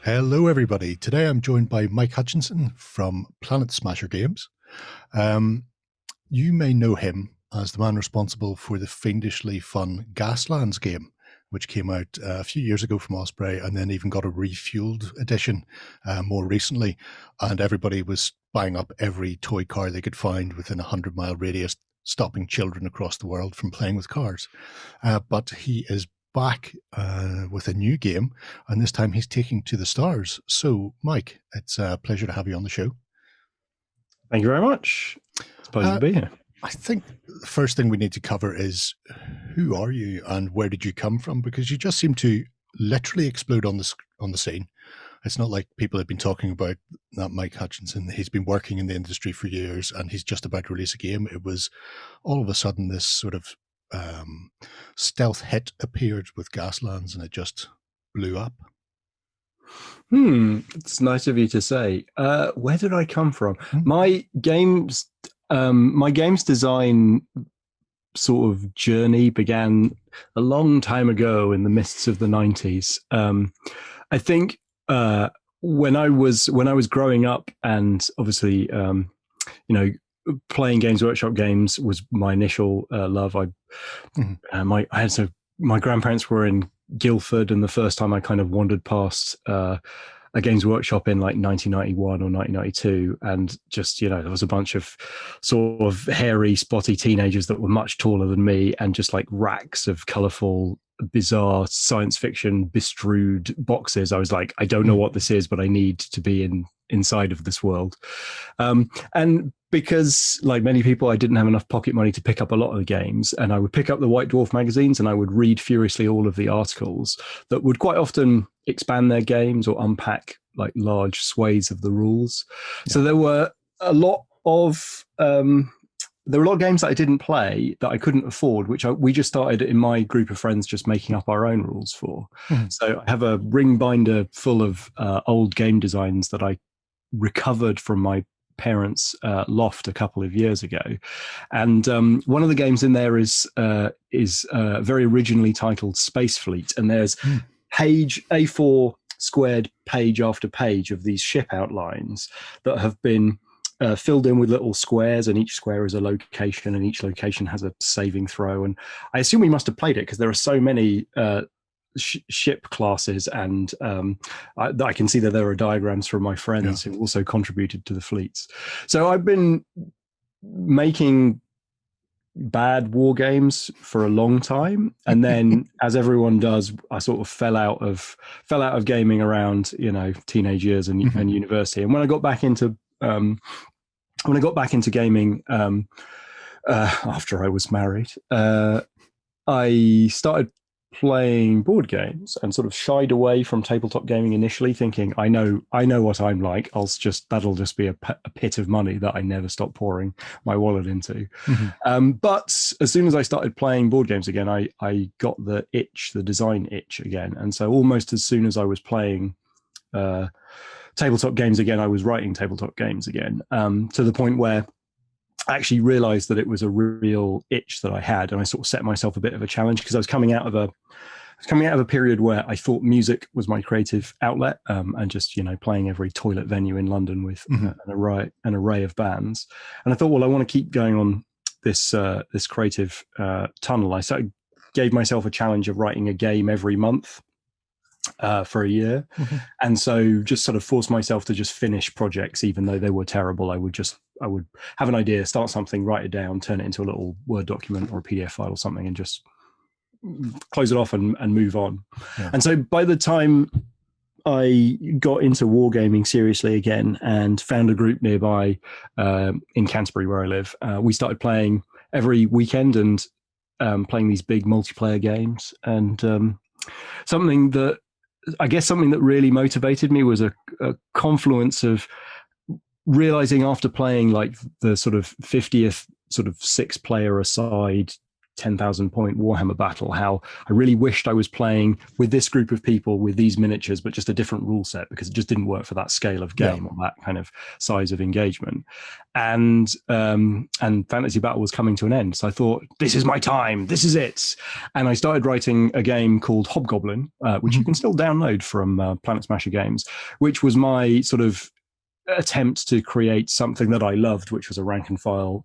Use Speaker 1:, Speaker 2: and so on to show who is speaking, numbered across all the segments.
Speaker 1: Hello, everybody. Today I'm joined by Mike Hutchinson from Planet Smasher Games. You may know him as the man responsible for the fiendishly fun Gaslands game, which came out a few years ago from Osprey and then even got a refueled edition more recently. And everybody was buying up every toy car they could find within a 100-mile radius, stopping children across the world from playing with cars. But he is back with a new game, and this time he's taking to the stars. So, Mike, it's a pleasure to have you on the show.
Speaker 2: Thank you very much. It's a pleasure to be here.
Speaker 1: I think the first thing we need to cover is who are you and where did you come from? Because you just seem to literally explode on the scene. It's not like people have been talking about that Mike Hutchinson. He's been working in the industry for years and he's just about to release a game. It was all of a sudden this sort of stealth hit appeared with Gaslands and it just blew up.
Speaker 2: It's nice of you to say. Where did I come from? My games design sort of journey began a long time ago in the mists of the 90s. I think when I was growing up, and obviously playing Games Workshop games was my initial love. My grandparents were in Guildford, and the first time I kind of wandered past a Games Workshop in like 1991 or 1992, and just there was a bunch of sort of hairy, spotty teenagers that were much taller than me, and just like racks of colourful, bizarre science fiction bestrewed boxes. I was like, I don't know what this is, but I need to be inside of this world. And because, like many people, I didn't have enough pocket money to pick up a lot of the games, and I would pick up the White Dwarf magazines and I would read furiously all of the articles that would quite often expand their games or unpack like large swathes of the rules. Yeah. So there were a lot of games that I didn't play that I couldn't afford, which we just started in my group of friends just making up our own rules for. So I have a ring binder full of old game designs that I recovered from my parents' loft a couple of years ago, and one of the games in there is very originally titled Space Fleet, and there's page A4 squared page after page of these ship outlines that have been filled in with little squares, and each square is a location, and each location has a saving throw. And I assume we must have played it because there are so many ship classes, and I can see that there are diagrams from my friends who also contributed to the fleets. So I've been making bad war games for a long time, and then as everyone does, I sort of fell out of gaming around teenage years and university. And when I got back into gaming after I was married, I started playing board games and sort of shied away from tabletop gaming initially, thinking I know what I'm like. That'll just be a pit of money that I never stop pouring my wallet into. But as soon as I started playing board games again, I got the design itch again. And so almost as soon as I was playing tabletop games again, I was writing tabletop games again, to the point where I actually realized that it was a real itch that I had, and I sort of set myself a bit of a challenge because I was coming out of a period where I thought music was my creative outlet, and just playing every toilet venue in London with an array of bands. And I thought, well, I want to keep going on this creative tunnel. I gave myself a challenge of writing a game every month for a year, and so just sort of forced myself to just finish projects even though they were terrible. I would have an idea, start something, write it down, turn it into a little Word document or a PDF file or something, and just close it off and move on. And so by the time I got into wargaming seriously again and found a group nearby in Canterbury where I live, we started playing every weekend and playing these big multiplayer games. And something that really motivated me was a confluence of realizing after playing like the sort of 50th sort of 6-player aside 10,000 point Warhammer battle, how I really wished I was playing with this group of people with these miniatures, but just a different rule set, because it just didn't work for that scale of game or that kind of size of engagement. And Fantasy Battle was coming to an end. So I thought, this is my time, this is it. And I started writing a game called Hobgoblin, which you can still download from Planet Smasher Games, which was my sort of attempt to create something that I loved, which was a rank and file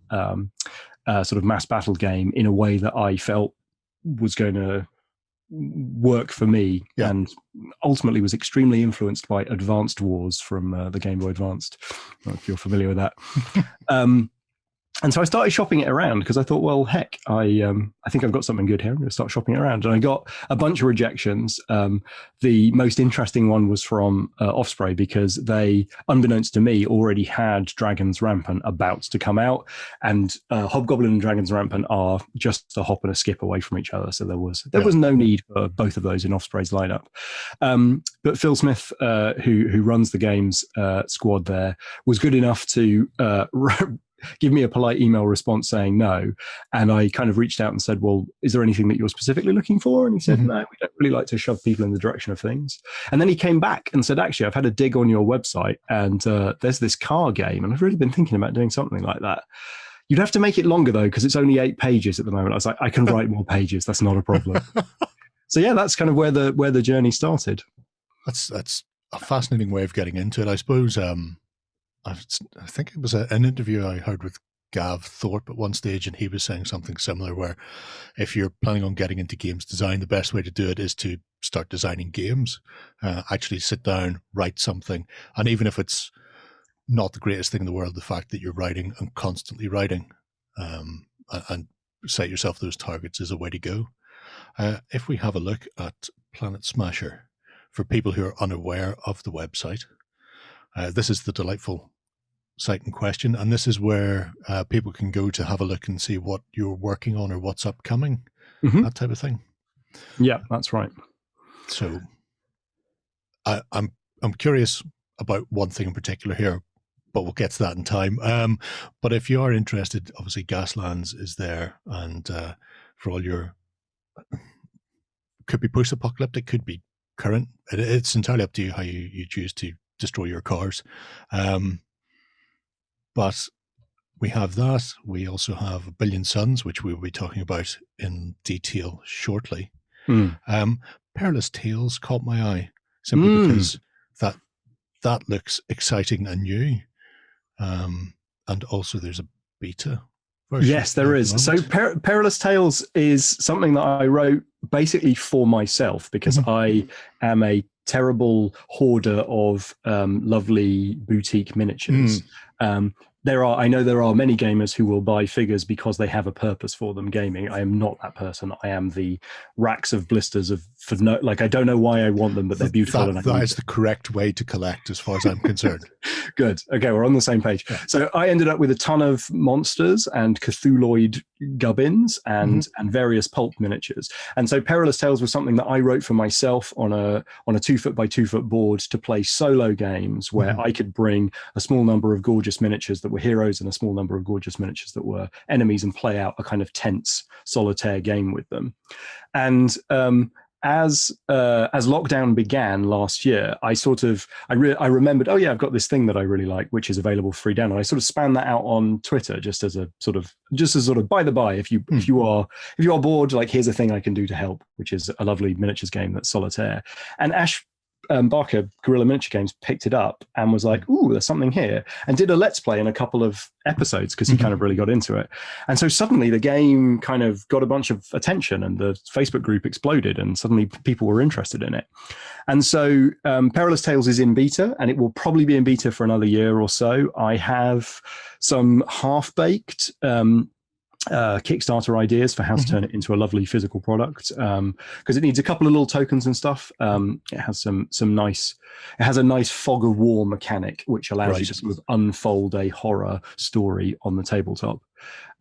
Speaker 2: sort of mass battle game in a way that I felt was going to work for me, and ultimately was extremely influenced by Advanced Wars from the Game Boy Advanced. I don't know if you're familiar with that. And so I started shopping it around because I thought, well, heck, I think I've got something good here. I'm going to start shopping it around. And I got a bunch of rejections. The most interesting one was from Offspray, because they, unbeknownst to me, already had Dragons Rampant about to come out. And Hobgoblin and Dragons Rampant are just a hop and a skip away from each other. So there was no need for both of those in Offspray's lineup. But Phil Smith, who runs the games squad there, was good enough to give me a polite email response saying no. And I kind of reached out and said, well, is there anything that you're specifically looking for? And he said, no, we don't really like to shove people in the direction of things. And then he came back and said, actually, I've had a dig on your website, and there's this car game, and I've really been thinking about doing something like that. You'd have to make it longer, though, because it's only 8 pages at the moment. I was like, I can write more pages. That's not a problem. So yeah, that's kind of where the journey started.
Speaker 1: That's a fascinating way of getting into it. I suppose I think it was an interview I heard with Gav Thorpe at one stage, and he was saying something similar, where if you're planning on getting into games design, the best way to do it is to start designing games. Actually sit down, write something, and even if it's not the greatest thing in the world, the fact that you're writing and constantly writing, and set yourself those targets is a way to go. If we have a look at Planet Smasher, for people who are unaware of the website, this is the delightful site in question, and this is where people can go to have a look and see what you're working on or what's upcoming, that type of thing.
Speaker 2: Yeah, that's right.
Speaker 1: So I'm curious about one thing in particular here, but we'll get to that in time. But if you are interested, obviously Gaslands is there, and for all your, could be post-apocalyptic, could be current. It's entirely up to you how you choose to destroy your cars. But we have that. We also have A Billion Suns, which we will be talking about in detail shortly. Perilous Tales caught my eye simply because that looks exciting and new. And also there's a beta version.
Speaker 2: Yes, there is. So Perilous Tales is something that I wrote basically for myself, because I am a terrible hoarder of lovely boutique miniatures. I know there are many gamers who will buy figures because they have a purpose for them gaming. I am not that person. I am the racks of blisters I don't know why I want them, but they're beautiful.
Speaker 1: That is the correct way to collect, as far as I'm concerned.
Speaker 2: Good. Okay, we're on the same page. So I ended up with a ton of monsters and Cthulhuid gubbins and various pulp miniatures. And so Perilous Tales was something that I wrote for myself on a 2 foot by 2 foot board to play solo games where I could bring a small number of gorgeous miniatures that were heroes and a small number of gorgeous miniatures that were enemies, and play out a kind of tense solitaire game with them. And as lockdown began last year, I remembered, oh yeah, I've got this thing that I really like, which is available for free download. I sort of spanned that out on Twitter just as a sort of by the by, if you are bored, like, here's a thing I can do to help, which is a lovely miniatures game that's solitaire. And Ash Barker, Guerrilla Miniature Games, picked it up and was like, ooh, there's something here, and did a let's play in a couple of episodes because he kind of really got into it. And so suddenly the game kind of got a bunch of attention, and the Facebook group exploded, and suddenly people were interested in it. And so Perilous Tales is in beta, and it will probably be in beta for another year or so. I have some half-baked Kickstarter ideas for how to turn it into a lovely physical product, because it needs a couple of little tokens and stuff. It has it has a nice fog of war mechanic, which allows you to sort of unfold a horror story on the tabletop.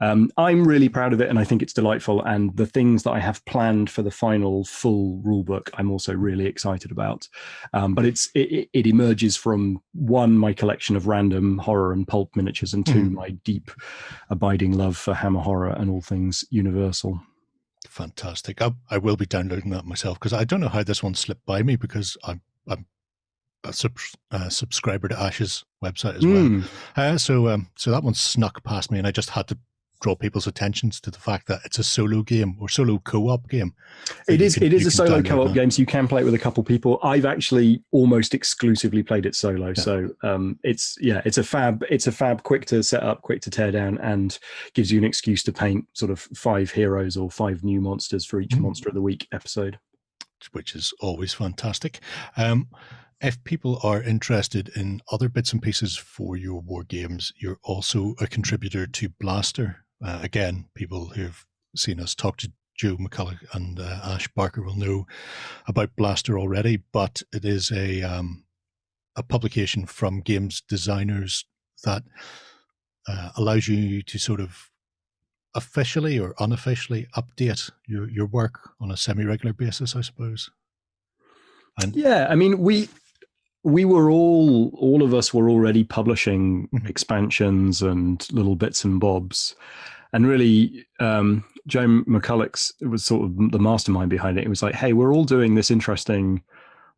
Speaker 2: I'm really proud of it, and I think it's delightful. And the things that I have planned for the final full rulebook, I'm also really excited about. But it emerges from, one, my collection of random horror and pulp miniatures, and two, my deep, abiding love for Hammer horror and all things Universal.
Speaker 1: Fantastic. I will be downloading that myself because I don't know how this one slipped by me because I'm a subscriber to Ash's website as well. So that one snuck past me, and I just had to draw people's attentions to the fact that it's a solo game or solo co-op game.
Speaker 2: It is a solo co-op game, so you can play it with a couple people. I've actually almost exclusively played it solo. Yeah. So it's a fab, quick to set up, quick to tear down, and gives you an excuse to paint sort of 5 heroes or 5 new monsters for each Monster of the Week episode,
Speaker 1: which is always fantastic. If people are interested in other bits and pieces for your war games, you're also a contributor to Blaster. Again, people who've seen us talk to Joe McCulloch and Ash Barker will know about Blaster already, but it is a publication from games designers that allows you to sort of officially or unofficially update your work on a semi-regular basis, I suppose.
Speaker 2: And yeah, I mean, we were all of us were already publishing expansions and little bits and bobs, and really Joe McCulloch was sort of the mastermind behind it. It was like, hey, we're all doing this interesting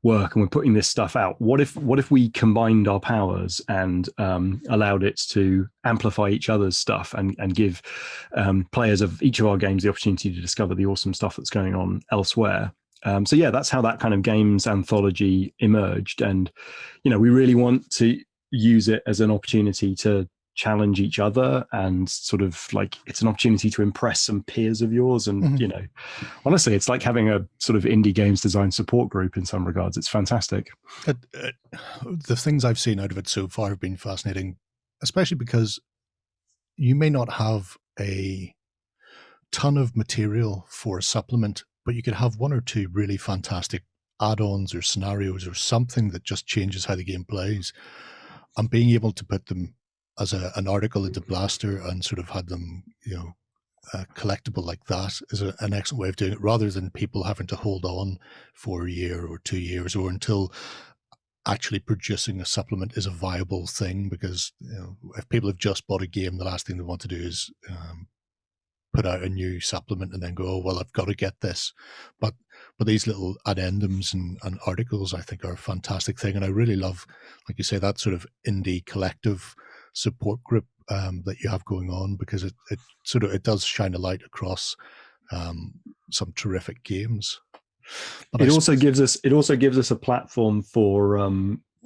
Speaker 2: work and we're putting this stuff out. What if we combined our powers and allowed it to amplify each other's stuff and give players of each of our games the opportunity to discover the awesome stuff that's going on elsewhere. So yeah, that's how that kind of games anthology emerged. And, you know, we really want to use it as an opportunity to challenge each other and sort of like, it's an opportunity to impress some peers of yours. And, you know, honestly, it's like having a sort of indie games design support group in some regards. It's fantastic.
Speaker 1: The things I've seen out of it so far have been fascinating, especially because you may not have a ton of material for a supplement, but you could have 1 or 2 really fantastic add-ons or scenarios or something that just changes how the game plays, and being able to put them as an article into Blaster and sort of had them, you know, collectible like that is an excellent way of doing it, rather than people having to hold on for a year or 2 years or until actually producing a supplement is a viable thing. Because, you know, if people have just bought a game, the last thing they want to do is put out a new supplement and then go, oh, well, I've got to get this. But these little addendums and articles, I think, are a fantastic thing. And I really love, like you say, that sort of indie collective support group that you have going on, because it does shine a light across some terrific games. But
Speaker 2: it also gives us a platform for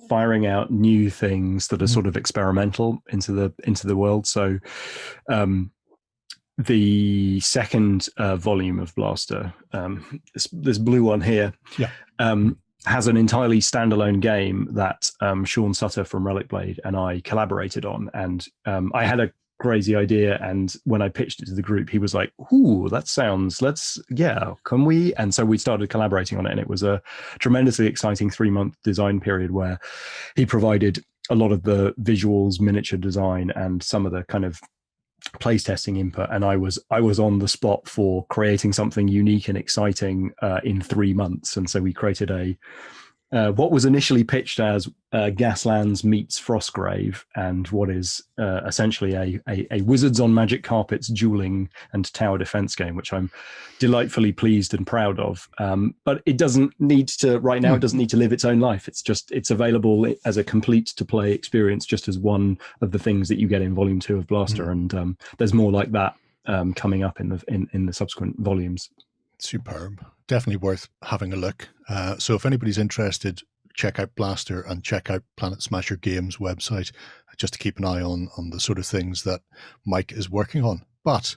Speaker 2: firing out new things that are sort of experimental into the world. So the second volume of Blaster, this blue one here, has an entirely standalone game that Sean Sutter from Relic Blade and I collaborated on. And I had a crazy idea, and when I pitched it to the group, he was like, ooh, that sounds, can we? And so we started collaborating on it, and it was a tremendously exciting 3-month design period where he provided a lot of the visuals, miniature design, and some of the kind of place testing input, and I was on the spot for creating something unique and exciting in 3 months. And so we created what was initially pitched as Gaslands meets Frostgrave, and what is essentially a Wizards on Magic Carpets dueling and tower defense game, which I'm delightfully pleased and proud of. But it doesn't need to, right now, it doesn't need to live its own life. It's available as a complete to play experience, just as one of the things that you get in Volume 2 of Blaster. And there's more like that coming up in the subsequent volumes.
Speaker 1: Superb. Definitely worth having a look. So if anybody's interested, check out Blaster and check out Planet Smasher Games website, just to keep an eye on the sort of things that Mike is working on. But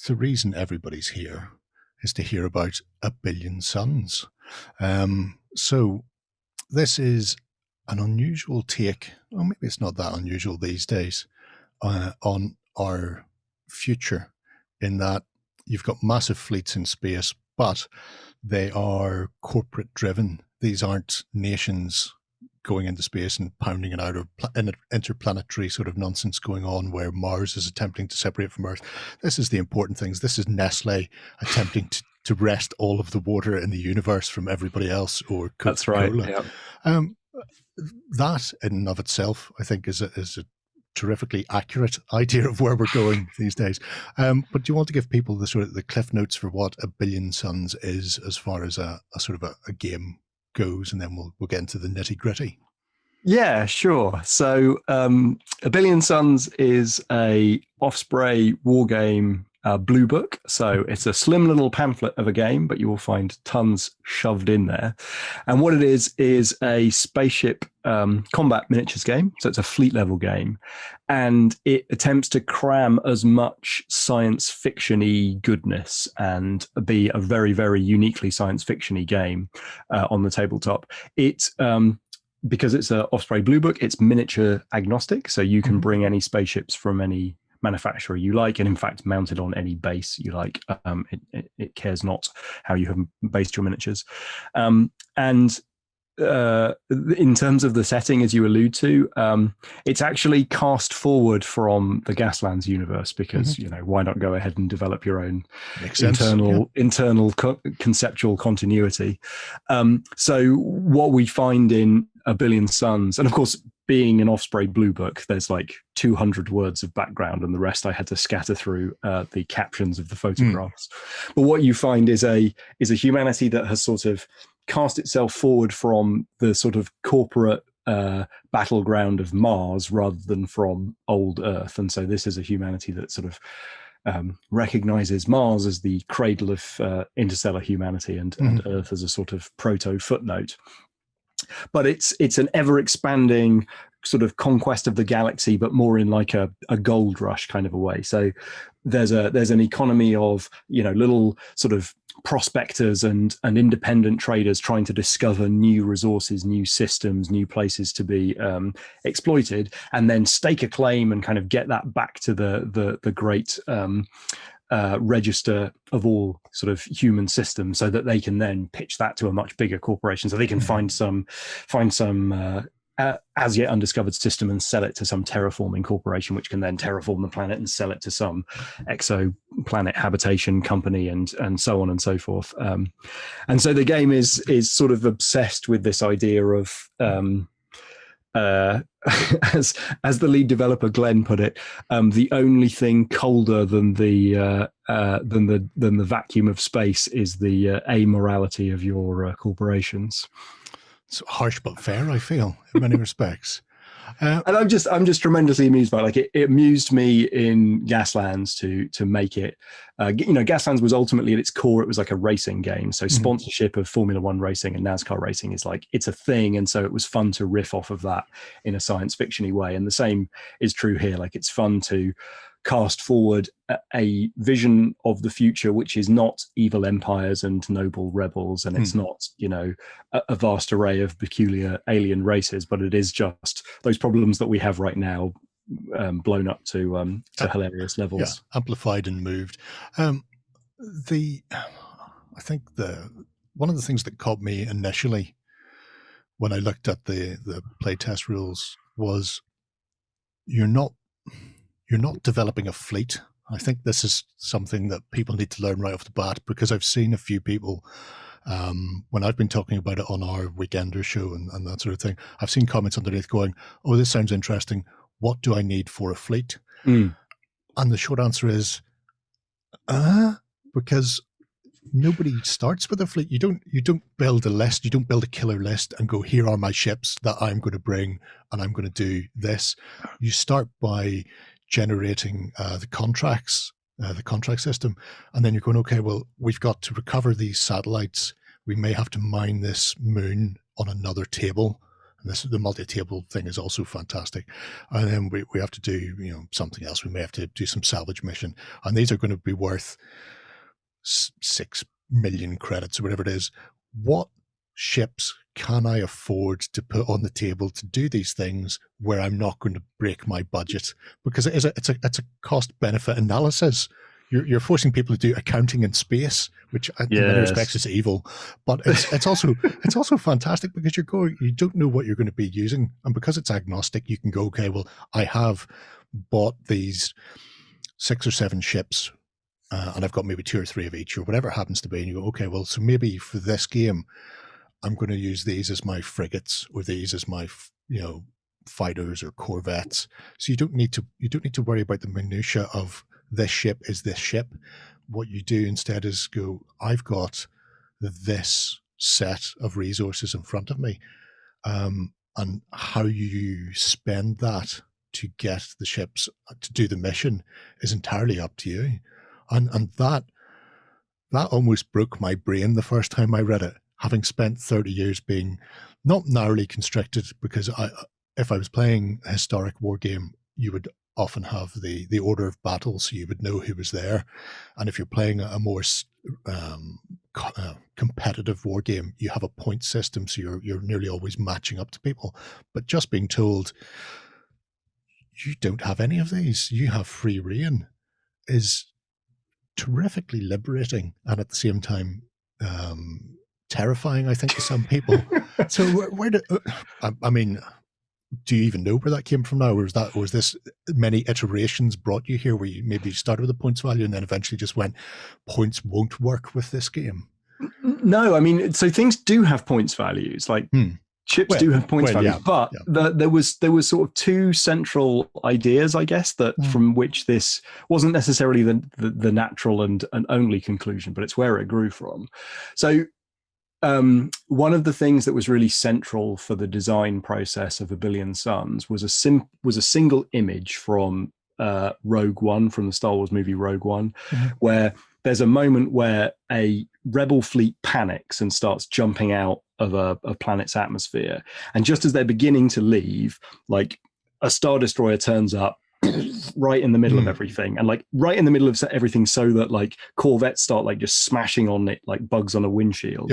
Speaker 1: the reason everybody's here is to hear about A Billion Suns. So this is an unusual take, or maybe it's not that unusual these days, on our future, in that you've got massive fleets in space, but they are corporate driven. These aren't nations going into space and pounding it out, or interplanetary sort of nonsense going on where Mars is attempting to separate from Earth. This is the important things. This is Nestle attempting to wrest all of the water in the universe from everybody else, or Coca-Cola.
Speaker 2: That's right. Yeah.
Speaker 1: That in and of itself, I think, is a terrifically accurate idea of where we're going these days. But do you want to give people the sort of the cliff notes for what A Billion Suns is, as far as a sort of a game goes, and then we'll get into the nitty gritty.
Speaker 2: Yeah, sure. So, A Billion Suns is a Osprey war game blue book. So it's a slim little pamphlet of a game, but you will find tons shoved in there. And what it is a spaceship combat miniatures game. So it's a fleet level game, and it attempts to cram as much science fiction-y goodness and be a very, very uniquely science fiction-y game on the tabletop. Because it's an Osprey Blue Book, it's miniature agnostic, so you can bring any spaceships from any manufacturer you like, and in fact mount it on any base you like. It cares not how you have based your miniatures. And in terms of the setting, as you allude to, it's actually cast forward from the Gaslands universe, because why not go ahead and develop your own internal conceptual continuity. So what we find in A Billion Suns, and of course being an Osprey Blue Book, there's like 200 words of background, and the rest I had to scatter through the captions of the photographs. But what you find is a humanity that has sort of cast itself forward from the sort of corporate battleground of Mars rather than from old Earth. And so this is a humanity that sort of recognizes Mars as the cradle of interstellar humanity, and Earth as a sort of proto footnote. But it's an ever expanding sort of conquest of the galaxy, but more in like a gold rush kind of a way. So there's an economy of little sort of prospectors and independent traders trying to discover new resources, new systems, new places to be exploited, and then stake a claim and kind of get that back to the great register of all sort of human systems, so that they can then pitch that to a much bigger corporation, so they can find some as yet undiscovered system and sell it to some terraforming corporation, which can then terraform the planet and sell it to some exoplanet habitation company, and so on and so forth. And so the game is sort of obsessed with this idea of as the lead developer Glenn put it, the only thing colder than the vacuum of space is the amorality of your corporations.
Speaker 1: It's harsh but fair, I feel, in many respects.
Speaker 2: And I'm just tremendously amused by it. Like it amused me in Gaslands to make it. Gaslands was ultimately at its core, it was like a racing game. So sponsorship of Formula One racing and NASCAR racing is like, it's a thing. And so it was fun to riff off of that in a science fiction-y way. And the same is true here. Like it's fun to cast forward a vision of the future, which is not evil empires and noble rebels, and it's not a vast array of peculiar alien races, but it is just those problems that we have right now blown up to hilarious levels,
Speaker 1: amplified and moved. I think one of the things that caught me initially when I looked at the playtest rules was you're not developing a fleet. I think this is something that people need to learn right off the bat, because I've seen a few people, when I've been talking about it on our Weekender show and that sort of thing, I've seen comments underneath going, oh, this sounds interesting. What do I need for a fleet? And the short answer is, because nobody starts with a fleet. You don't build a list. You don't build a killer list and go, here are my ships that I'm going to bring and I'm going to do this. You start by generating the contract system, and then you're going, okay, well, we've got to recover these satellites. We may have to mine this moon on another table, and the multi-table thing is also fantastic. And then we have to do something else. We may have to do some salvage mission, and these are going to be worth 6 million credits or whatever it is. What ships can I afford to put on the table to do these things where I'm not going to break my budget? Because it's a cost benefit analysis. You're forcing people to do accounting in space, which in many respects is evil, but it's also fantastic, because you don't know what you're going to be using, and because it's agnostic, you can go, okay, well, I have bought these 6 or 7 ships, and I've got maybe 2 or 3 of each, or whatever it happens to be, and you go, okay, well, so maybe for this game, I'm going to use these as my frigates, or these as my fighters or corvettes. So you don't need to worry about the minutia of this ship is this ship. What you do instead is go, I've got this set of resources in front of me, and how you spend that to get the ships to do the mission is entirely up to you. And that almost broke my brain the first time I read it, having spent 30 years being not narrowly constricted, because if I was playing a historic war game, you would often have the order of battle, so you would know who was there. And if you're playing a more competitive war game, you have a point system, so you're nearly always matching up to people. But just being told you don't have any of these, you have free reign, is terrifically liberating, and at the same time terrifying, I think, to some people. So where do I mean, do you even know where that came from now, or was this many iterations brought you here, where you maybe started with a points value and then eventually just went, points won't work with this game?
Speaker 2: No, I mean, so things do have points values, like ships do have points values, but there was sort of two central ideas, I guess, that from which this wasn't necessarily the natural and only conclusion, but it's where it grew from. So one of the things that was really central for the design process of A Billion Suns was a single image from Rogue One, from the Star Wars movie Rogue One, where there's a moment where a rebel fleet panics and starts jumping out of a planet's atmosphere, and just as they're beginning to leave, like a Star Destroyer turns up right in the middle of everything, and like right in the middle of everything, so that like corvettes start like just smashing on it like bugs on a windshield.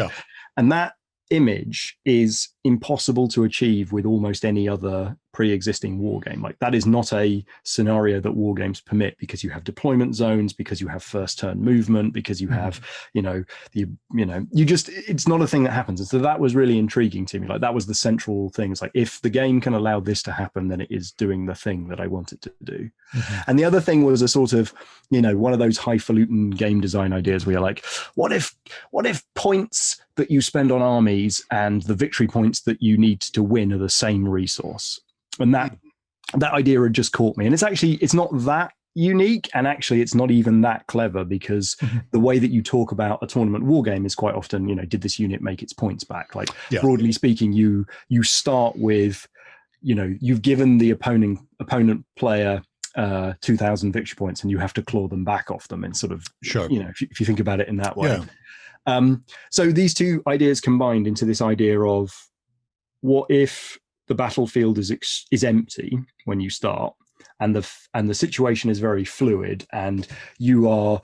Speaker 2: And that image is impossible to achieve with almost any other pre-existing war game. Like, that is not a scenario that war games permit, because you have deployment zones, because you have first turn movement, because you have it's not a thing that happens. And so that was really intriguing to me. Like, that was the central thing. It's like, if the game can allow this to happen, then it is doing the thing that I want it to do. And the other thing was a sort of, one of those highfalutin game design ideas where you're like, what if points that you spend on armies and the victory points that you need to win are the same resource? And that idea had just caught me. And it's not that unique, and actually it's not even that clever, because the way that you talk about a tournament war game is quite often, did this unit make its points back? Like, broadly speaking, you start with, you've given the opponent player 2,000 victory points, and you have to claw them back off them, and sort of, if you think about it in that way. So these two ideas combined into this idea of, what if the battlefield is empty when you start, and the situation is very fluid, and you are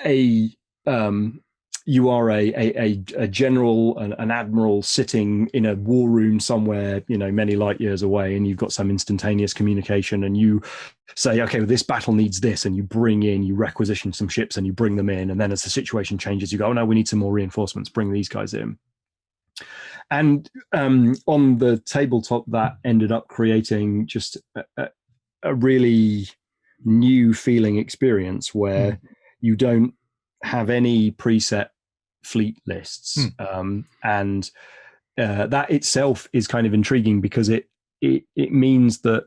Speaker 2: a general, an admiral sitting in a war room somewhere, many light years away, and you've got some instantaneous communication, and you say, okay, well, this battle needs this, and you requisition some ships and you bring them in, and then as the situation changes, you go, oh no, we need some more reinforcements, bring these guys in. And on the tabletop, that ended up creating just a really new feeling experience, where you don't have any preset fleet lists, and that itself is kind of intriguing, because it means that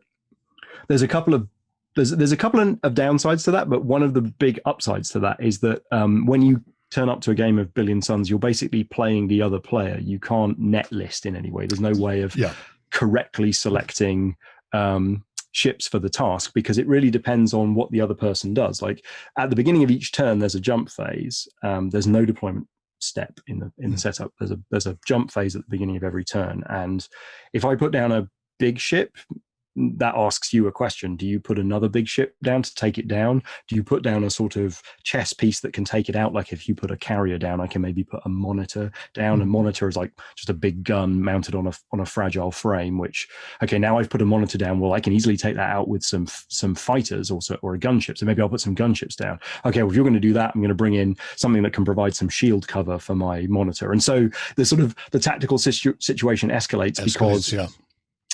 Speaker 2: there's a couple of downsides to that, but one of the big upsides to that is that when you turn up to a game of Billion Suns, you're basically playing the other player. You can't net list in any way. There's no way of correctly selecting ships for the task, because it really depends on what the other person does. Like, at the beginning of each turn, there's a jump phase. There's no deployment step in the setup. There's a jump phase at the beginning of every turn, and if I put down a big ship, that asks you a question. Do you put another big ship down to take it down? Do you put down a sort of chess piece that can take it out? Like, if you put a carrier down, I can maybe put a monitor down. A monitor is like just a big gun mounted on a fragile frame, which, okay, now I've put a monitor down. Well, I can easily take that out with some fighters also, or a gunship. So maybe I'll put some gunships down. Okay, well, if you're going to do that, I'm going to bring in something that can provide some shield cover for my monitor. And so the tactical situation escalates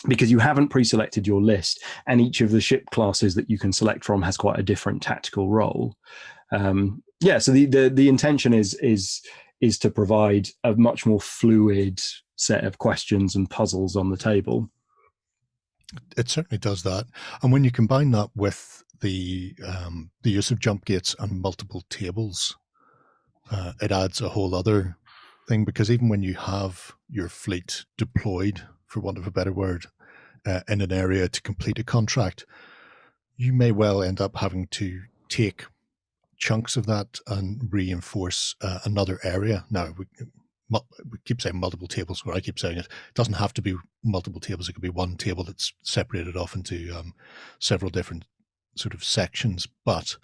Speaker 2: because you haven't pre-selected your list, and each of the ship classes that you can select from has quite a different tactical role. So the intention is to provide a much more fluid set of questions and puzzles on the table.
Speaker 1: It certainly does that. And when you combine that with the use of jump gates and multiple tables, it adds a whole other thing, because even when you have your fleet deployed, for want of a better word, in an area to complete a contract, you may well end up having to take chunks of that and reinforce another area. Now, we keep saying multiple tables, or I keep saying it. It doesn't have to be multiple tables. It could be one table that's separated off into several different sort of sections. But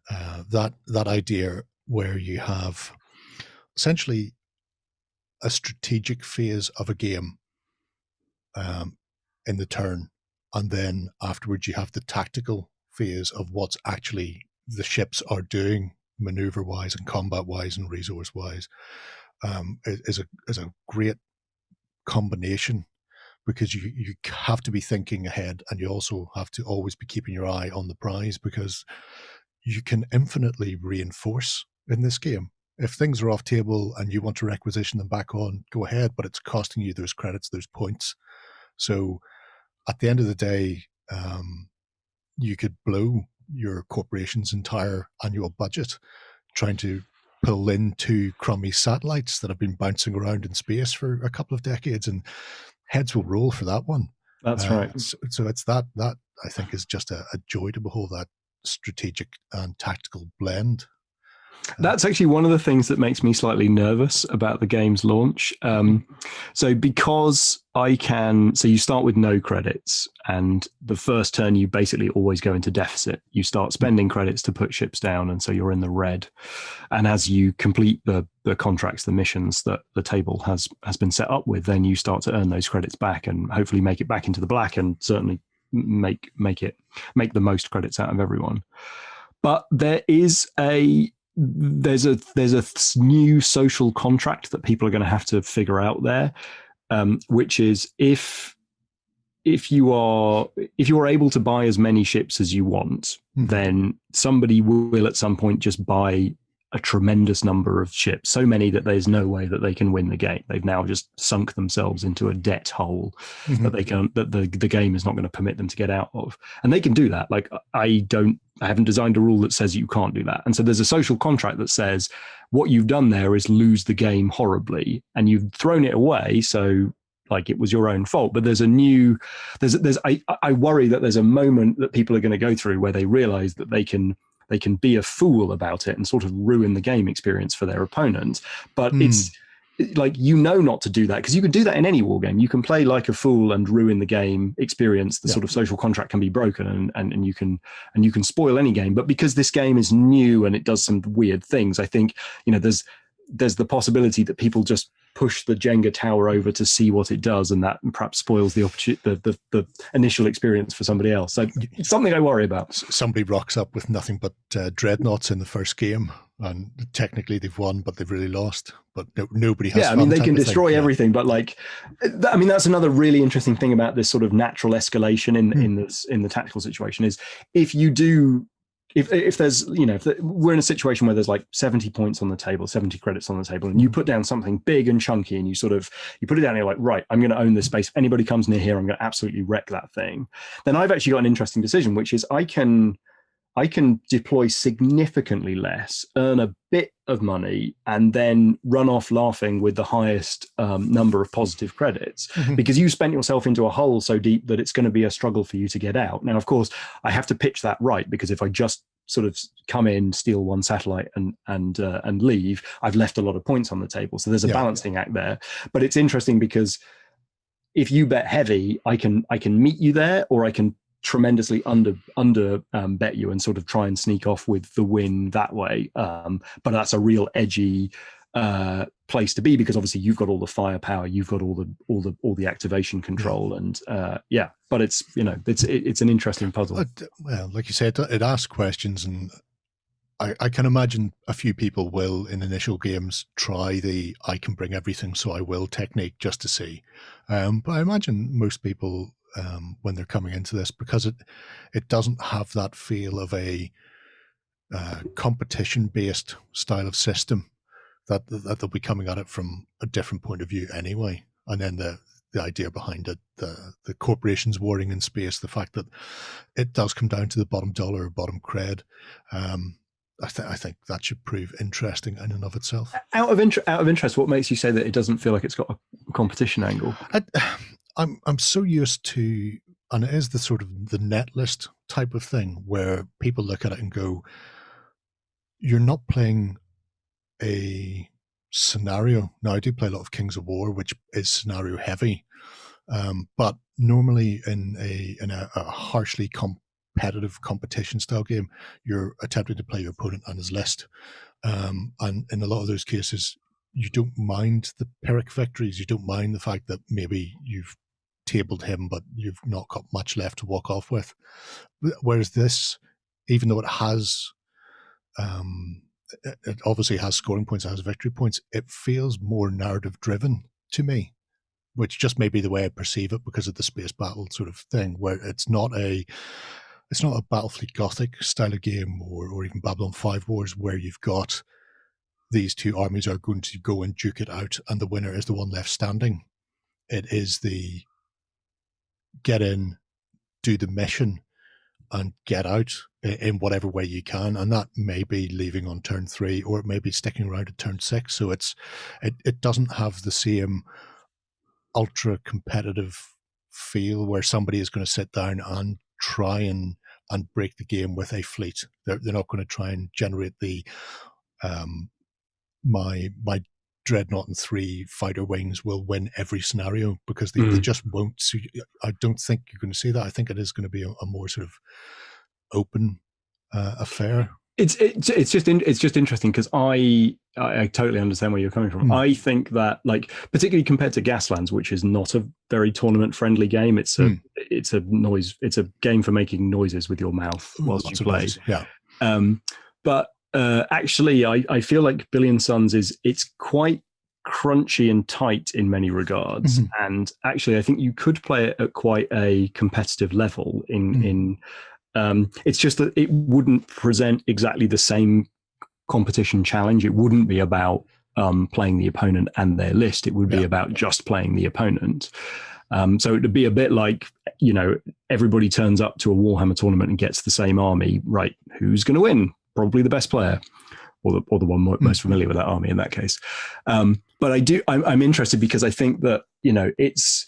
Speaker 1: that idea where you have essentially a strategic phase of a game in the turn, and then afterwards you have the tactical phase of what's actually the ships are doing maneuver wise and combat wise and resource wise, is a great combination, because you have to be thinking ahead, and you also have to always be keeping your eye on the prize, because you can infinitely reinforce in this game. If things are off table and you want to requisition them back on, go ahead, but it's costing you those credits, those points. So at the end of the day, you could blow your corporation's entire annual budget trying to pull in two crummy satellites that have been bouncing around in space for a couple of decades, and heads will roll for that one.
Speaker 2: That's right.
Speaker 1: So it's that I think is just a joy to behold, that strategic and tactical blend.
Speaker 2: That's actually one of the things that makes me slightly nervous about the game's launch. So because so you start with no credits, and the first turn you basically always go into deficit. You start spending credits to put ships down, and so you're in the red. And as you complete the contracts, the missions that the table has been set up with, then you start to earn those credits back and hopefully make it back into the black, and certainly make the most credits out of everyone. But there's a new social contract that people are going to have to figure out there, which is if you are able to buy as many ships as you want, then somebody will at some point just buy a tremendous number of ships, so many that there's no way that they can win the game. They've now just sunk themselves into a debt hole that the game is not going to permit them to get out of. And they can do that. Like, I haven't designed a rule that says you can't do that. And so there's a social contract that says what you've done there is lose the game horribly, and you've thrown it away. So like, it was your own fault. But I worry that there's a moment that people are going to go through where they realize that they can be a fool about it and sort of ruin the game experience for their opponent. But it's like, not to do that, because you can do that in any war game. You can play like a fool and ruin the game experience. The sort of social contract can be broken, and you can spoil any game. But because this game is new and it does some weird things, I think, there's the possibility that people just push the Jenga tower over to see what it does, and that perhaps spoils the initial experience for somebody else. So it's something I worry about.
Speaker 1: Somebody rocks up with nothing but dreadnoughts in the first game, and technically they've won, but they've really lost. But nobody has.
Speaker 2: Yeah, I mean, they can destroy everything, but that's another really interesting thing about this sort of natural escalation in the tactical situation is if you do. If there's, if we're in a situation where there's like 70 points on the table, 70 credits on the table, and you put down something big and chunky, and you put it down, and you're like, right, I'm going to own this space. If anybody comes near here, I'm going to absolutely wreck that thing. Then I've actually got an interesting decision, which is I can deploy significantly less, earn a bit of money, and then run off laughing with the highest number of positive credits, because you spent yourself into a hole so deep that it's going to be a struggle for you to get out. Now, of course, I have to pitch that right, because if I just sort of come in, steal one satellite and leave, I've left a lot of points on the table. So there's a balancing act there. But it's interesting because if you bet heavy, I can meet you there, or I can tremendously under bet you and sort of try and sneak off with the win that way. But that's a real edgy place to be, because obviously you've got all the firepower, you've got all the activation control, and but it's it's an interesting puzzle.
Speaker 1: Well, like you said, it asks questions, and I can imagine a few people will in initial games try the I can bring everything so I will technique just to see, but I imagine most people when they're coming into this, because it doesn't have that feel of a competition based style of system, that they'll be coming at it from a different point of view anyway. And then the the idea behind it, the corporations warring in space, the fact that it does come down to the bottom dollar or bottom cred. I think that should prove interesting in and of itself.
Speaker 2: Out of interest, what makes you say that it doesn't feel like it's got a competition angle?
Speaker 1: I'm so used to, and it is the sort of the net list type of thing where people look at it and go, you're not playing a scenario. Now, I do play a lot of Kings of War, which is scenario heavy, but normally in a harshly competitive competition style game, you're attempting to play your opponent and his list, and in a lot of those cases, you don't mind the Pyrrhic victories. You don't mind the fact that maybe you've tabled him, but you've not got much left to walk off with. Whereas this, even though it has, it obviously has scoring points, it has victory points, it feels more narrative driven to me, which just may be the way I perceive it because of the space battle sort of thing, where it's not a Battlefleet Gothic style of game or even Babylon 5 Wars where you've got these two armies are going to go and duke it out and the winner is the one left standing. It is the get in, do the mission, and get out in whatever way you can, and that may be leaving on turn 3 or it may be sticking around at turn 6. So it doesn't have the same ultra competitive feel where somebody is going to sit down and try and break the game with a fleet. They're not going to try and generate the my Dreadnought and 3 fighter wings will win every scenario, because they just won't. So I don't think you're going to see that. I think it is going to be a more sort of open affair.
Speaker 2: It's just interesting because I totally understand where you're coming from. I think that, like, particularly compared to Gaslands, which is not a very tournament friendly game, it's a game for making noises with your mouth whilst you play.
Speaker 1: Yeah.
Speaker 2: But actually, I feel like Billion Suns it's quite crunchy and tight in many regards, and actually, I think you could play it at quite a competitive level. It's just that it wouldn't present exactly the same competition challenge. It wouldn't be about playing the opponent and their list. It would be about just playing the opponent. So it would be a bit like, everybody turns up to a Warhammer tournament and gets the same army. Right? Who's going to win? Probably the best player, or the one most familiar with that army in that case. But I'm interested because I think that it's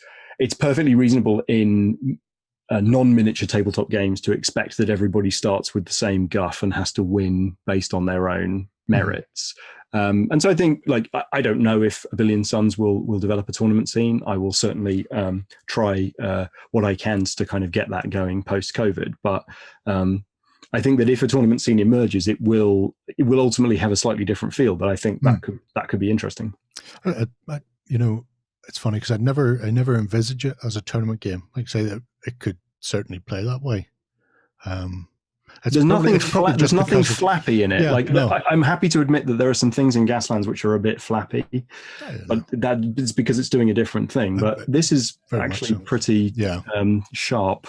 Speaker 2: perfectly reasonable in non-miniature tabletop games to expect that everybody starts with the same guff and has to win based on their own merits. And so I think, like, I don't know if A Billion Suns will develop a tournament scene. I will certainly try what I can to kind of get that going post-COVID. But I think that if a tournament scene emerges, it will ultimately have a slightly different feel. But I think that could be interesting.
Speaker 1: It's funny because I never envisage it as a tournament game. Like, say that it could certainly play that way.
Speaker 2: There's nothing flappy in it. I'm happy to admit that there are some things in Gaslands which are a bit flappy, but that is because it's doing a different thing. But this is actually pretty sharp.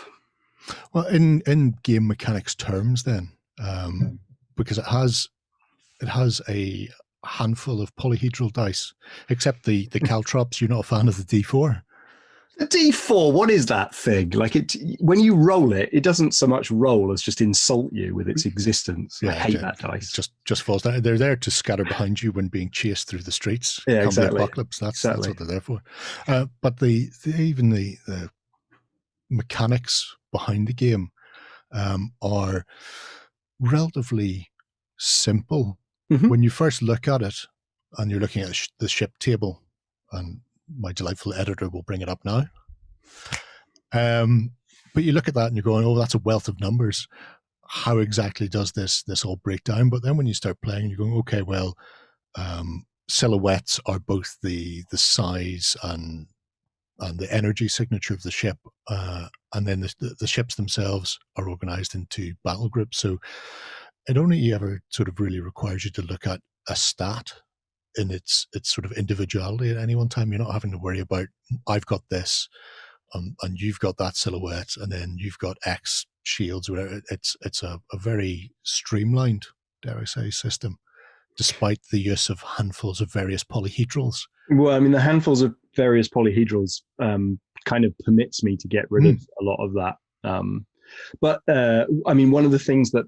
Speaker 1: Well, in game mechanics terms, then, because it has a handful of polyhedral dice, except the caltrops. You're not a fan of the D4.
Speaker 2: The D4, what is that thing? Like, when you roll it, it doesn't so much roll as just insult you with its existence. I hate that dice.
Speaker 1: Just falls down. They're there to scatter behind you when being chased through the streets.
Speaker 2: Yeah, exactly.
Speaker 1: The apocalypse. That's what they're there for. But even the mechanics behind the game are relatively simple. When you first look at it and you're looking at the ship table, and my delightful editor will bring it up now. But you look at that and you're going, oh, that's a wealth of numbers. How exactly does this all break down? But then when you start playing, you're going, okay, well, silhouettes are both the size and the energy signature of the ship, and then the ships themselves are organized into battle groups. So it only ever sort of really requires you to look at a stat in its sort of individuality at any one time. You're not having to worry about, I've got this, and you've got that silhouette, and then you've got X shields, whatever. It's a very streamlined, dare I say, system, despite the use of handfuls of various polyhedrals.
Speaker 2: Well, I mean, the handfuls of various polyhedrals kind of permits me to get rid of a lot of that. But I mean, one of the things that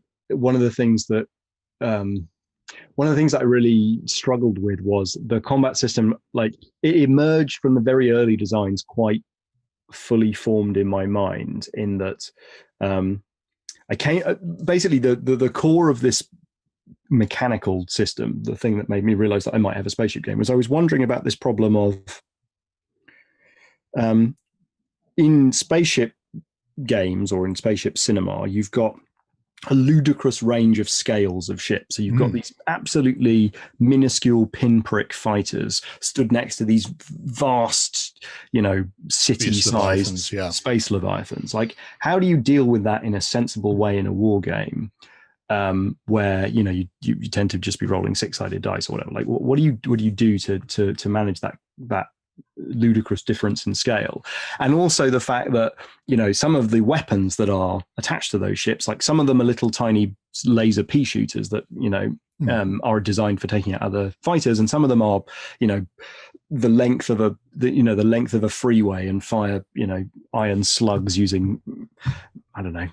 Speaker 2: I really struggled with was the combat system. Like, it emerged from the very early designs quite fully formed in my mind, in that I came basically the core of this mechanical system. The thing that made me realize that I might have a spaceship game was I was wondering about this problem of in spaceship games or in spaceship cinema, you've got a ludicrous range of scales of ships. So you've got these absolutely minuscule pinprick fighters stood next to these vast, city-sized space leviathans. Like, how do you deal with that in a sensible way in a war game, where you tend to just be rolling 6-sided dice or whatever? Like, what do you do to manage that ludicrous difference in scale? And also the fact that some of the weapons that are attached to those ships, like some of them are little tiny laser pea shooters that are designed for taking out other fighters, and some of them are the length of a freeway and fire iron slugs using, I don't know,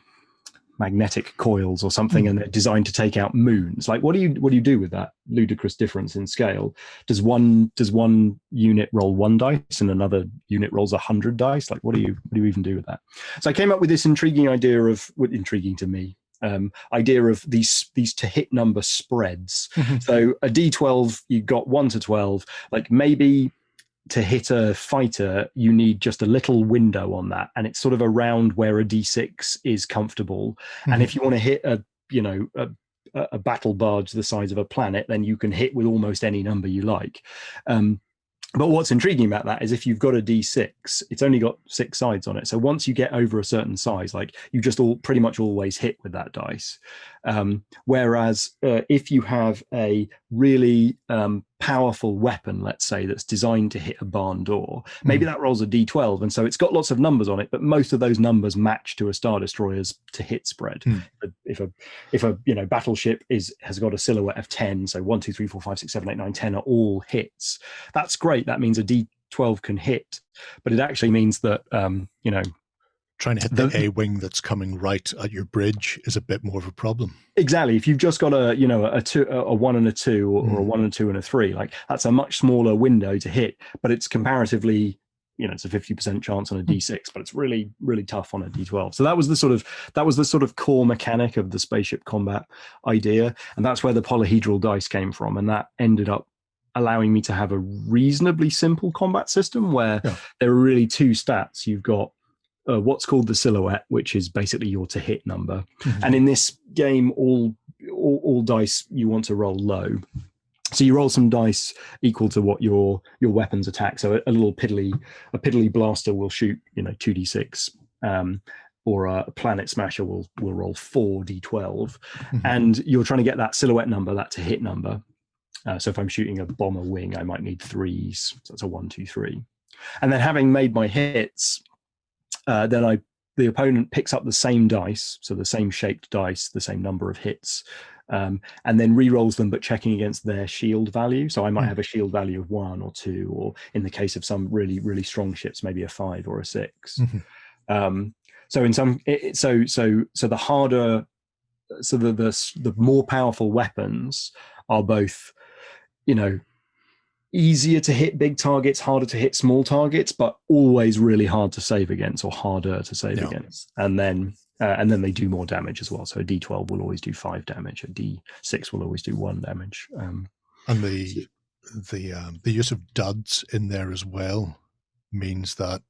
Speaker 2: magnetic coils or something, and they're designed to take out moons. Like, what do you do with that ludicrous difference in scale? Does one unit roll 1 dice and another unit rolls 100 dice? Like, what do you even do with that? So I came up with this intriguing to me idea of these to hit number spreads. So a D12, you got 1 to 12. Like, maybe to hit a fighter, you need just a little window on that, and it's sort of around where a D6 is comfortable. And if you want to hit a battle barge the size of a planet, then you can hit with almost any number you like. But what's intriguing about that is if you've got a D6, it's only got 6 sides on it. So once you get over a certain size, like, you just pretty much always hit with that dice. Whereas if you have a really powerful weapon, let's say, that's designed to hit a barn door, maybe that rolls a D12, and so it's got lots of numbers on it, but most of those numbers match to a Star Destroyer's to hit spread. If a battleship has got a silhouette of 10, so 1, 2, 3, 4, 5, 6, 7, 8, 9, 10 are all hits. That's great. That means a D12 can hit, but it actually means that
Speaker 1: trying to hit the A-wing that's coming right at your bridge is a bit more of a problem.
Speaker 2: Exactly. If you've just got a 1 and a 2, or a 1 and 2 and a 3, like, that's a much smaller window to hit, but it's comparatively, it's a 50% chance on a D6, but it's really, really tough on a D12. So that was the sort of core mechanic of the spaceship combat idea. And that's where the polyhedral dice came from. And that ended up allowing me to have a reasonably simple combat system where there are really 2 stats. You've got what's called the silhouette, which is basically your to hit number. And in this game, all dice you want to roll low. So you roll some dice equal to what your weapons attack. So a piddly blaster will shoot 2d6, or a planet smasher will roll 4d12, and you're trying to get that silhouette number, that to hit number. So if I'm shooting a bomber wing, I might need 3s. So that's a 1, 2, 3. And then, having made my hits, then the opponent picks up the same dice, so the same shaped dice, the same number of hits, and then re-rolls them, but checking against their shield value. So I might have a shield value of 1 or 2, or in the case of some really, really strong ships, maybe a 5 or a 6. So in some, so the harder, so the more powerful weapons are both, easier to hit big targets, harder to hit small targets, but always really hard to save against, or harder to save against. And then they do more damage as well. So a D12 will always do 5 damage. A D6 will always do 1 damage.
Speaker 1: And the use of duds in there as well means that,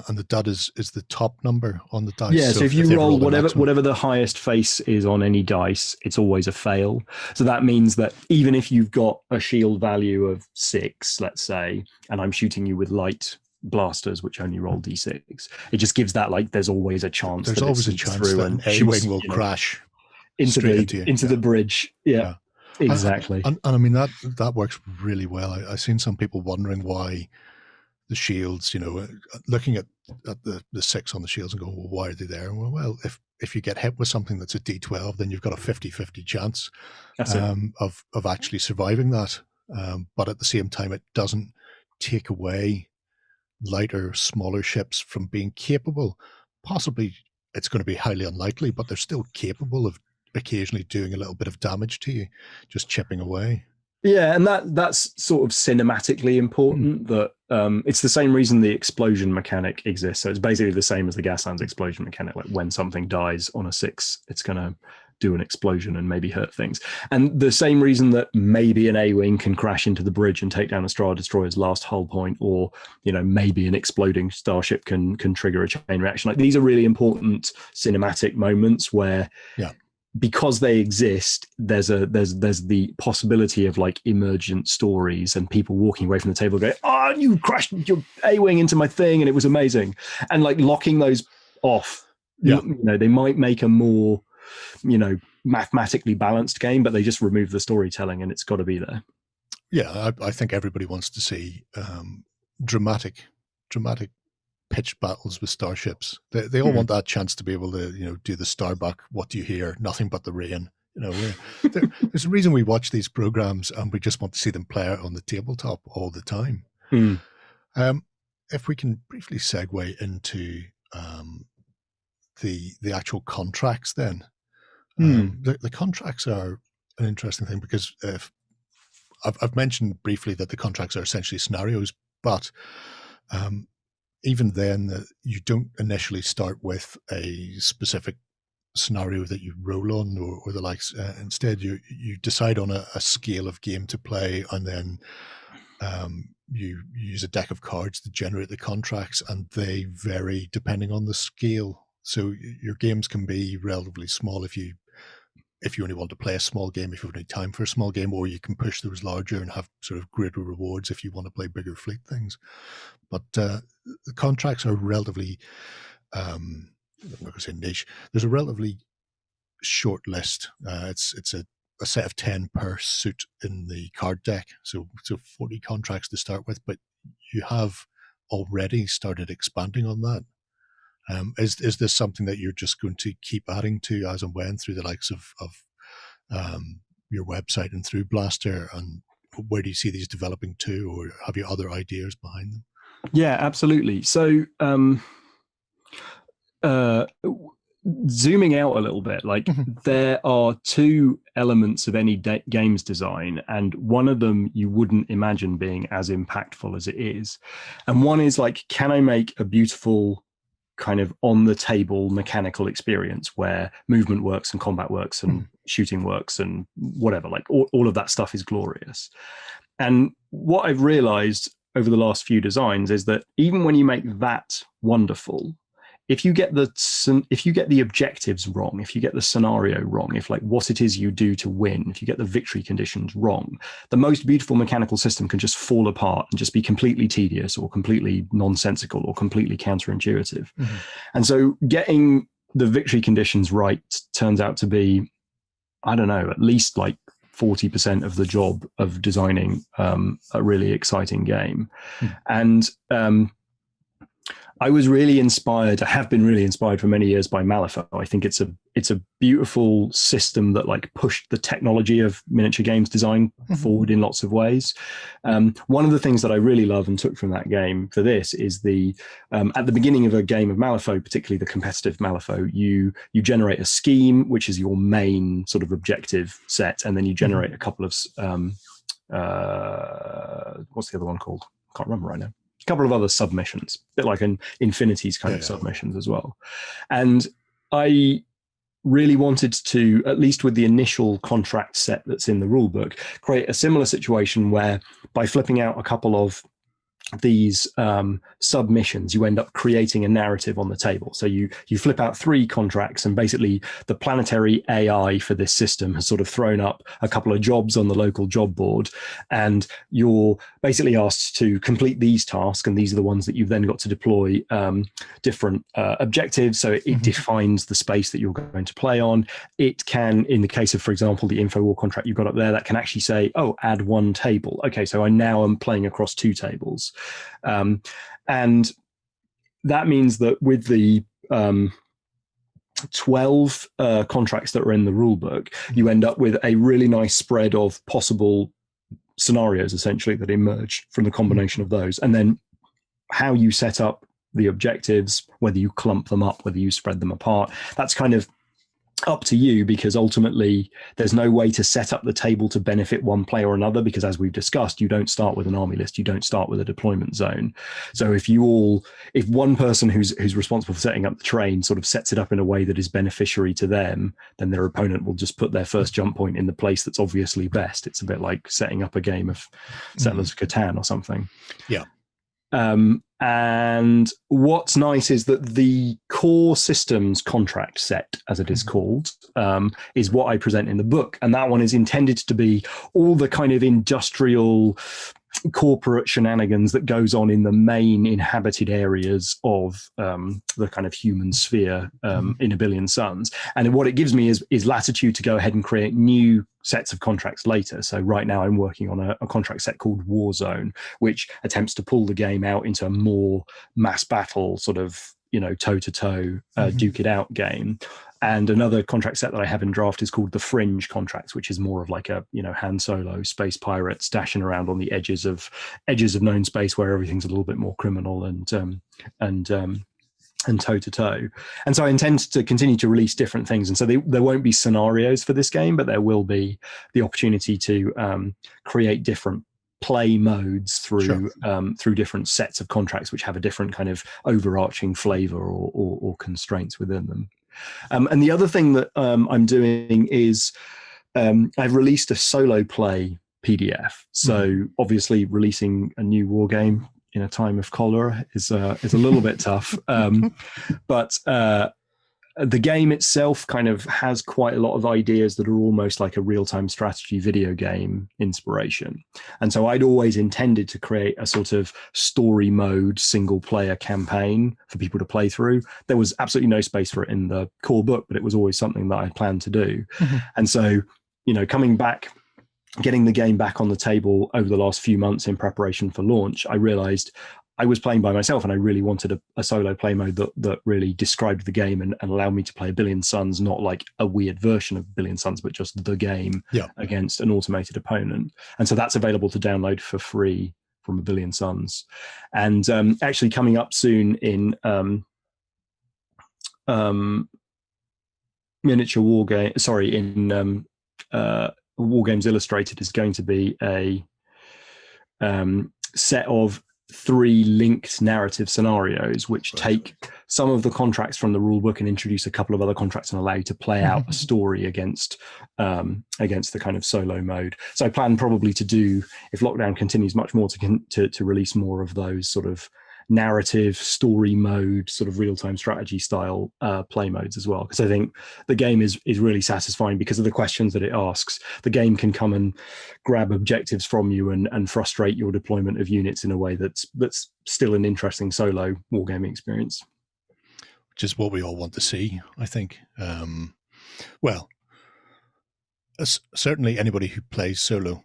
Speaker 1: and the dud is the top number on the dice.
Speaker 2: Yeah, so if you roll whatever the highest face is on any dice, it's always a fail. So that means that even if you've got a shield value of 6, let's say, and I'm shooting you with light blasters, which only roll D6, it just gives that, like, there's always a chance. There's always a chance
Speaker 1: that an A-wing will crash
Speaker 2: into the bridge. Yeah. Exactly.
Speaker 1: And I mean, that works really well. I've seen some people wondering why the shields, looking at the 6 on the shields and go, well, why are they there? Well, if you get hit with something that's a D12, then you've got a 50-50 chance of actually surviving that. But at the same time, it doesn't take away lighter, smaller ships from being capable. Possibly it's going to be highly unlikely, but they're still capable of occasionally doing a little bit of damage to you, just chipping away.
Speaker 2: Yeah, and that's sort of cinematically important. That it's the same reason the explosion mechanic exists. So it's basically the same as the Gaslands explosion mechanic. Like when something dies on a 6, it's going to do an explosion and maybe hurt things. And the same reason that maybe an A-wing can crash into the bridge and take down a Star Destroyer's last hull point, or maybe an exploding starship can trigger a chain reaction. Like these are really important cinematic moments where.
Speaker 1: Yeah.
Speaker 2: Because they exist, there's the possibility of like emergent stories and people walking away from the table going, "Oh, you crashed your A-wing into my thing and it was amazing," and like locking those off.
Speaker 1: Yeah.
Speaker 2: They might make a more mathematically balanced game, but they just remove the storytelling, and it's got to be there.
Speaker 1: Yeah, I think everybody wants to see dramatic pitched battles with starships. They all want that chance to be able to do the Starbuck. What do you hear? Nothing but the rain. There's a reason we watch these programs, and we just want to see them play out on the tabletop all the time. If we can briefly segue into the actual contracts, then the contracts are an interesting thing, because I've mentioned briefly that the contracts are essentially scenarios, but even then, you don't initially start with a specific scenario that you roll on or the likes. Instead, you decide on a scale of game to play, and then you use a deck of cards to generate the contracts, and they vary depending on the scale. So your games can be relatively small if you only want to play a small game, if you have any time for a small game, or you can push those larger and have sort of greater rewards if you want to play bigger fleet things. But the contracts are relatively, I'm not going to say niche. There's a relatively short list. It's a set of 10 per suit in the card deck, so 40 contracts to start with. But you have already started expanding on that. Is this something that you're just going to keep adding to as and when through the likes of your website and through Blaster? And where do you see these developing to, or have you other ideas behind them?
Speaker 2: Yeah, absolutely. So zooming out a little bit, like there are two elements of any games design, and one of them you wouldn't imagine being as impactful as it is. And one is like, can I make a beautiful kind of on the table mechanical experience where movement works and combat works and shooting works and whatever, like all of that stuff is glorious. And what I've realized over the last few designs is that even when you make that wonderful, if you get the objectives wrong, if you get the scenario wrong, if like what it is you do to win, if you get the victory conditions wrong, the most beautiful mechanical system can just fall apart and just be completely tedious or completely nonsensical or completely counterintuitive. And so getting the victory conditions right turns out to be, I don't know, at least like 40% of the job of designing a really exciting game. And I was really inspired. I have been really inspired for many years by Malifaux. I think it's a beautiful system that like pushed the technology of miniature games design forward in lots of ways. One of the things that I really love and took from that game for this is at the beginning of a game of Malifaux, particularly the competitive Malifaux, you generate a scheme, which is your main sort of objective set, and then you generate a couple of what's the other one called? Can't remember right now. Couple of other submissions, a bit like an Infinities kind of submissions as well. And I really wanted to, at least with the initial contract set that's in the rule book, create a similar situation where by flipping out a couple of these submissions, you end up creating a narrative on the table. So you flip out 3 contracts, and basically the planetary AI for this system has sort of thrown up a couple of jobs on the local job board, and you're basically asked to complete these tasks, and these are the ones that you've then got to deploy different objectives. So it defines the space that you're going to play on. It can, in the case of, for example, the InfoWar contract you've got up there, that can actually say, oh, add 1 table. Okay, so I now am playing across 2 tables. And that means that with the 12 contracts that are in the rule book, you end up with a really nice spread of possible scenarios, essentially, that emerge from the combination of those. And then how you set up the objectives, whether you clump them up, whether you spread them apart. That's kind of up to you, because ultimately there's no way to set up the table to benefit one player or another, because as we've discussed, you don't start with an army list, you don't start with a deployment zone. So if one person who's responsible for setting up the train sort of sets it up in a way that is beneficiary to them, then their opponent will just put their first jump point in the place that's obviously best. It's a bit like setting up a game of Settlers of Catan or something.
Speaker 1: Yeah.
Speaker 2: And what's nice is that the core systems contract set, as it is called, is what I present in the book. And that one is intended to be all the kind of industrial corporate shenanigans that goes on in the main inhabited areas of the kind of human sphere in A Billion Suns. And what it gives me is latitude to go ahead and create new sets of contracts later. So right now I'm working on a contract set called Warzone, which attempts to pull the game out into a more mass battle sort of, toe-to-toe duke it out game. And another contract set that I have in draft is called the Fringe contracts, which is more of like a, Han Solo space pirates dashing around on the edges of known space where everything's a little bit more criminal and toe-to-toe. And so I intend to continue to release different things. And so there won't be scenarios for this game, but there will be the opportunity to create different play modes through different sets of contracts, which have a different kind of overarching flavor or constraints within them. And the other thing that I'm doing is I've released a solo play PDF. So obviously releasing a new war game in a time of cholera is a little bit tough. But the game itself kind of has quite a lot of ideas that are almost like a real-time strategy video game inspiration. And so I'd always intended to create a sort of story mode single-player campaign for people to play through. There was absolutely no space for it in the core book, but it was always something that I planned to do. And so, coming back, getting the game back on the table over the last few months in preparation for launch, I realized I was playing by myself and I really wanted a solo play mode that really described the game and allowed me to play A Billion Suns, not like a weird version of A Billion Suns, but just the game against an automated opponent. And so that's available to download for free from A Billion Suns. And actually coming up soon in Miniature War Game, War Games Illustrated is going to be a set of 3 linked narrative scenarios, which take some of the contracts from the rule book and introduce a couple of other contracts and allow you to play out a story against the kind of solo mode. So I plan probably to do, if lockdown continues, much more to release more of those sort of narrative story mode, sort of real-time strategy style play modes as well, because I think the game is really satisfying because of the questions that it asks. The game can come and grab objectives from you and frustrate your deployment of units in a way that's still an interesting solo wargaming experience,
Speaker 1: which is what we all want to see, I think. Well, certainly anybody who plays solo,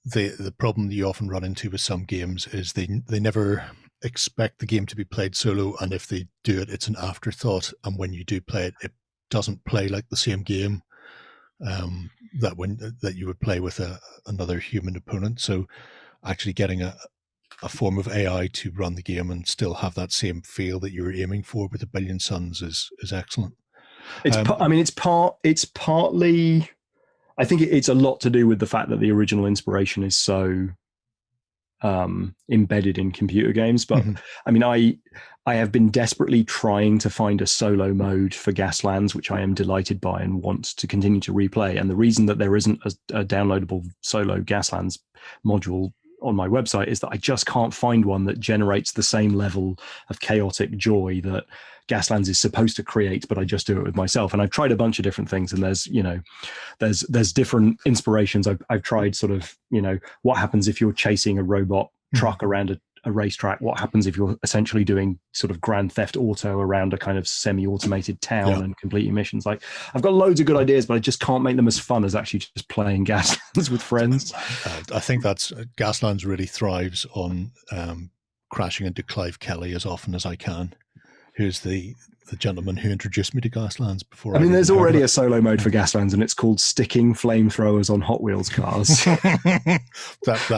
Speaker 1: the problem that you often run into with some games is they never expect the game to be played solo, and if they do it, it's an afterthought, and when you do play it, it doesn't play like the same game that you would play with another human opponent. So actually getting a form of AI to run the game and still have that same feel that you were aiming for with A Billion Suns is excellent.
Speaker 2: It's partly, I think it's a lot to do with the fact that the original inspiration is so embedded in computer games. But I mean, I have been desperately trying to find a solo mode for Gaslands, which I am delighted by and want to continue to replay. And the reason that there isn't a downloadable solo Gaslands module on my website is that I just can't find one that generates the same level of chaotic joy that Gaslands is supposed to create, but I just do it with myself. And I've tried a bunch of different things, and there's different inspirations. I've tried sort of, what happens if you're chasing a robot truck around a racetrack? What happens if you're essentially doing sort of Grand Theft Auto around a kind of semi-automated town and completing missions? Like, I've got loads of good ideas, but I just can't make them as fun as actually just playing Gaslands with friends.
Speaker 1: I think Gaslands really thrives on crashing into Clive Kelly as often as I can. who's the gentleman who introduced me to Gaslands before.
Speaker 2: I mean, there's already a solo mode for Gaslands, and it's called sticking flamethrowers on Hot Wheels cars.
Speaker 1: that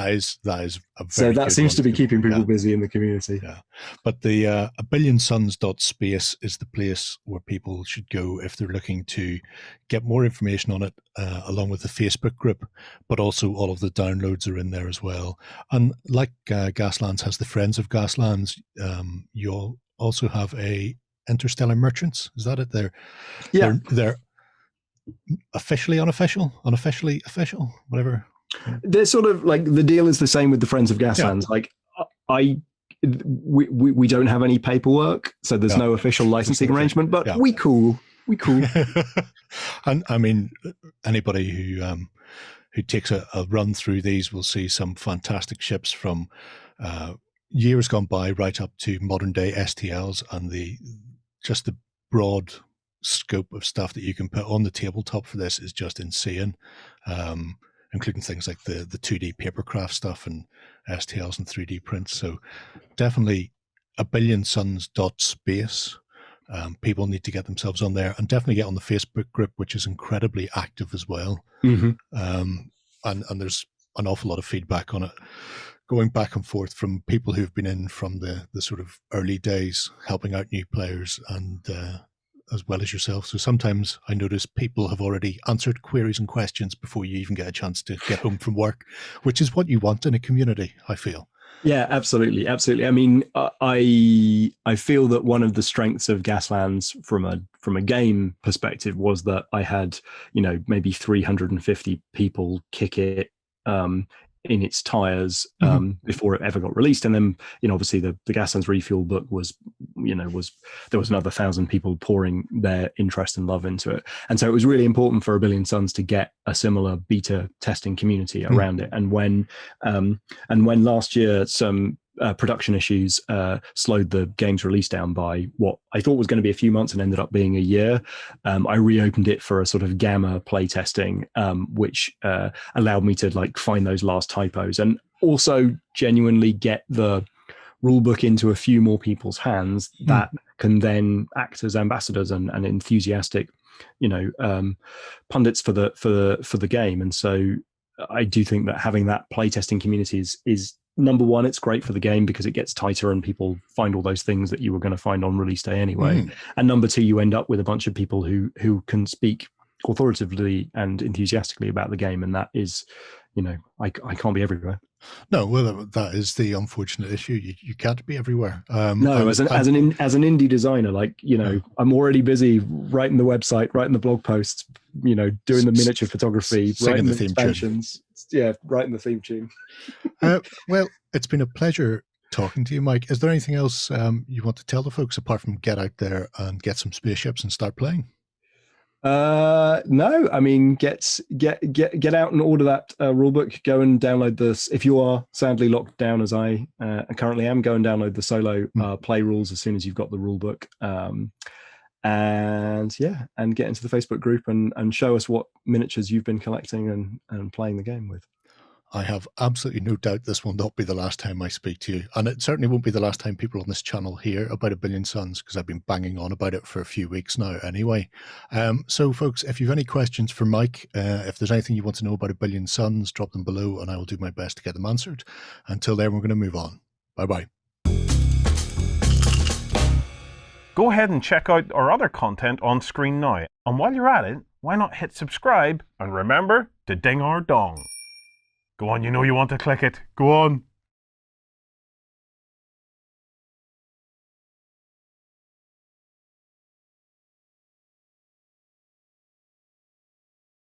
Speaker 1: is a very
Speaker 2: so that seems to be keeping people
Speaker 1: yeah.
Speaker 2: busy in the community.
Speaker 1: Yeah, but the abillionsons.space is the place where people should go if they're looking to get more information on it, along with the Facebook group. But also all of the downloads are in there as well. And like Gaslands has the Friends of Gaslands, you'll also have a Interstellar Merchants. Is that it? They're officially unofficial, unofficially official, whatever.
Speaker 2: They're sort of like, the deal is the same with the Friends of Gaslands. Yeah. We don't have any paperwork, so there's no official licensing arrangement, but we cool. And
Speaker 1: I mean, anybody who takes a run through these will see some fantastic ships from years gone by right up to modern day STLs, and just the broad scope of stuff that you can put on the tabletop for this is just insane, including things like the 2D papercraft stuff and STLs and 3D prints. So definitely abillionsons.space. People need to get themselves on there, and definitely get on the Facebook group, which is incredibly active as well.
Speaker 2: Mm-hmm.
Speaker 1: And there's an awful lot of feedback on it, going back and forth from people who've been in from the sort of early days, helping out new players, and as well as yourself. So sometimes I notice people have already answered queries and questions before you even get a chance to get home from work, which is what you want in a community, I feel.
Speaker 2: Yeah, absolutely. I mean, I feel that one of the strengths of Gaslands from a game perspective was that I had, maybe 350 people kick it in its tires before it ever got released. And then, obviously the Gaslands Refuel book was there was another 1,000 people pouring their interest and love into it. And so it was really important for A Billion Suns to get a similar beta testing community around it. And when last year some production issues slowed the game's release down by what I thought was going to be a few months and ended up being a year, I reopened it for a sort of gamma play testing, which allowed me to find those last typos and also genuinely get the rulebook into a few more people's hands that can then act as ambassadors and enthusiastic pundits for the game. And so I do think that having that playtesting community is number one, it's great for the game because it gets tighter and people find all those things that you were going to find on release day anyway. And number two, you end up with a bunch of people who can speak authoritatively and enthusiastically about the game. And that is, I can't be everywhere.
Speaker 1: No, well, that is the unfortunate issue. You can't be everywhere.
Speaker 2: No, as an indie designer, I'm already busy writing the website, writing the blog posts, doing the miniature photography, writing the expansions. Yeah, writing the theme tune.
Speaker 1: Well, it's been a pleasure talking to you, Mike. Is there anything else you want to tell the folks apart from get out there and get some spaceships and start playing?
Speaker 2: No, I mean, get out and order that rulebook. Go and download this. If you are sadly locked down as I currently am, go and download the solo play rules as soon as you've got the rulebook. And get into the Facebook group and show us what miniatures you've been collecting and playing the game with.
Speaker 1: I have absolutely no doubt this will not be the last time I speak to you. And it certainly won't be the last time people on this channel hear about A Billion Suns, because I've been banging on about it for a few weeks now anyway. So folks, if you've any questions for Mike, if there's anything you want to know about A Billion Suns, drop them below and I will do my best to get them answered. Until then, we're going to move on. Bye-bye.
Speaker 3: Go ahead and check out our other content on screen now. And while you're at it, why not hit subscribe and remember to ding our dong. Go on, you know you want to click it. Go on.